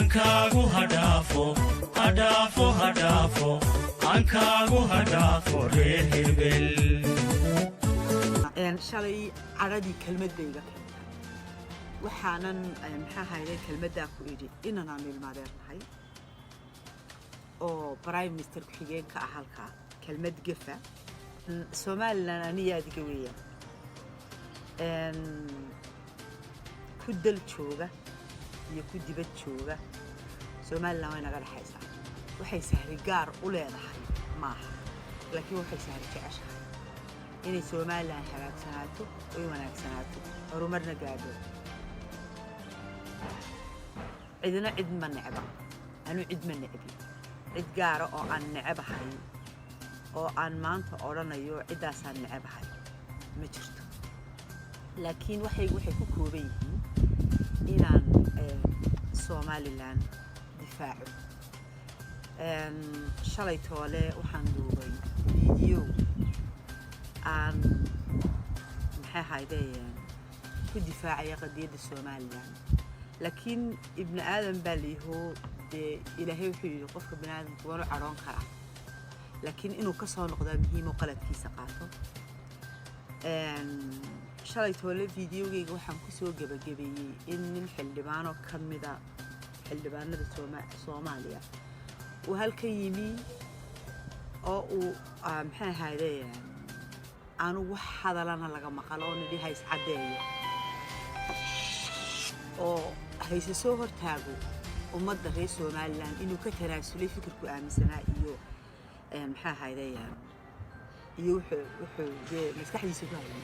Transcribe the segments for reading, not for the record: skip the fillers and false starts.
hankaagu hadhaafo hankaagu hadhaafo reer hebel shalay caradii kelmadayga waxaanan maxaa hayday kelmadda ku idhi inaan ilmaadeernahay oo prime minister ku xigeenka ah halka kelmad gafa Soomaaliland aniga adiga weeyaan ku dal jooga iyo ku dibad jooga Soomaaliland way naga dhaxaysaa waxay sahri gaar u leedahay maaha laakiin waxay sahri jeceshahay inay Soomaaliland hagaagsanaato oo wanaagsanaato horumarna gaadho cidina cid ma necba anu cid ma necbi cid gaar oo aan necbahay oo aan maanta oranayo cidaasaan necbahay ma jirto laakiin waxay ku kooban yihiin inaan Soomaaliland difaaco shalay toole waxaan duubay video aan maxay hayday ku difaacaya qadiyadda Soomaaliland laakiin ibn aadan baa leeyahay ilaahay wuxuu yiri qofka ibn aadanku waa caroon kara laakiin inuu ka soo noqdo muhiim oo qaladkiisa qaato shalay toole videogayga waxaan ku soo gabagabeeyay in nin xildhibaano kamida xildhibaanada Soomaaliya oo halka yimi oo uu maxay hayday aanu wax hadalana laga maqalo oo nidhi hays cadeeyo oo hayse soo hortaago ummadda reer Soomaaliland inuu ka tanaasulay fikirku aaminsanaa iyo maxaa hayday iyo wuxuu maskaxdiisa ku hayay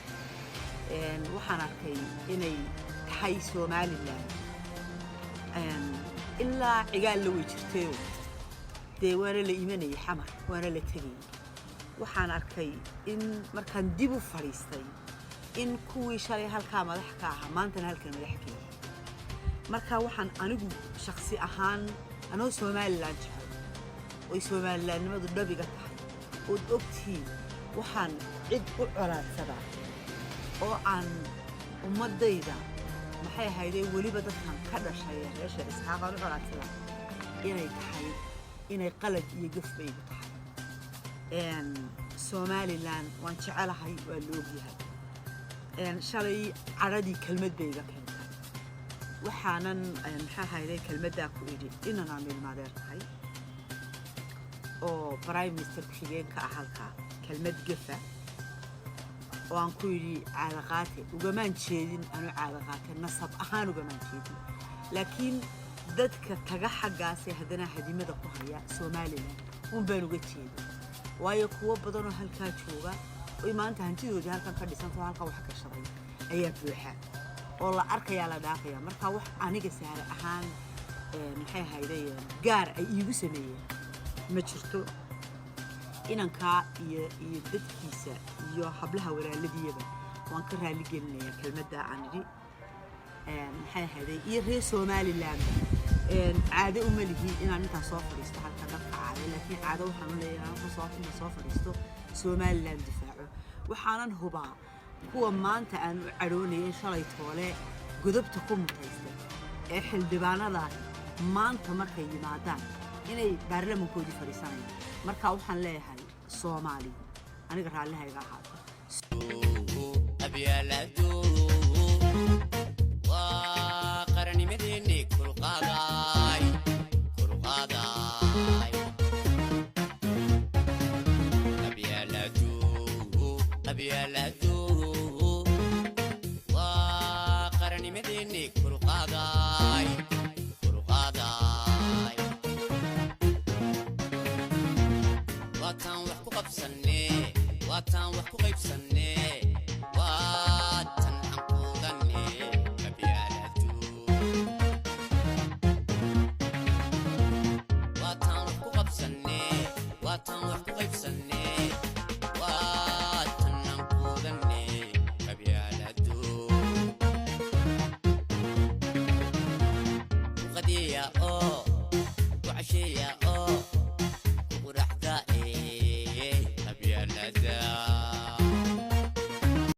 waxaan arkay inay tahay Soomaaliland ilaa cigaal la wajirtay deewaana la iimanayay xamar waana la tagay waxaan arkay in markaan dib u fariistay in kuwii shalay halka madax ka ahaa maantana halka madax ka yahay marka waxaan anigu shakhsi ahaan anoo Soomaaliland jecel oo Soomaalilandnimadu dhabiga tahay oo ogtii waxaan cid u colaadsadaa oo aan ummadayda maxay hayday waliba dadkan ka dhashay reesha isxaaqan u colaadsadaa inay tahay inay qalad iyo gafbay tahay Soomaaliland waan jecelahay waa loogiyahay shalay caradii kelmadayga keentay waxaanan maxaa hayday kelmadda ku idhi inaan ilmaadeernahay oo prime minister ku xigeenka ah halka kelmad gafa oo aan ku idhi caadaqaate ugamaan jeedin anu caadaqaate nasab ahaan ugamaan jeedin laakiin dadka taga xaggaas hadana hadimada ku haya Soomaaliland baan uga jeedo waayo kuwa badan oo halka jooga oo maanta hantidoodii halkan ka dhisanto halka wax ka shaqay ayaa buuxa oo la arkaya la dhaafaya marka wax aniga sahal ahaan maxay hayday gaar ay iigu sameeyeen ma jirto inanka iyo dadkiisa iyo hablaha walaaladiyaba waan ka raali gelinayaa kelmadda aan idhi maxay hayday iyo reer Soomaaliland caado uma lihi inaan inta soo fariisto halka dadka caado laakiin caado waxaan u leeyahay soo fariisto Soomaaliland difaaco waxaanan hubaa kuwa maanta aan u caroonayay shalay toole godobta ku mutaystay ee xildhibaanada maanta markay yimaadaan inay baarlamaankoodii fariisanayaan marka waxaan leeyahay Soomaali aniga raallihayga ahaato abyaaladu waa qaranimadeenii kulqaaday abyaaladu waa qaranimadeenii kulqaaday واتان وحكو قبسني واتان وحكو قيبسني واتان حنقودني أبيالاتو واتان وحكو قبسني واتان وحكو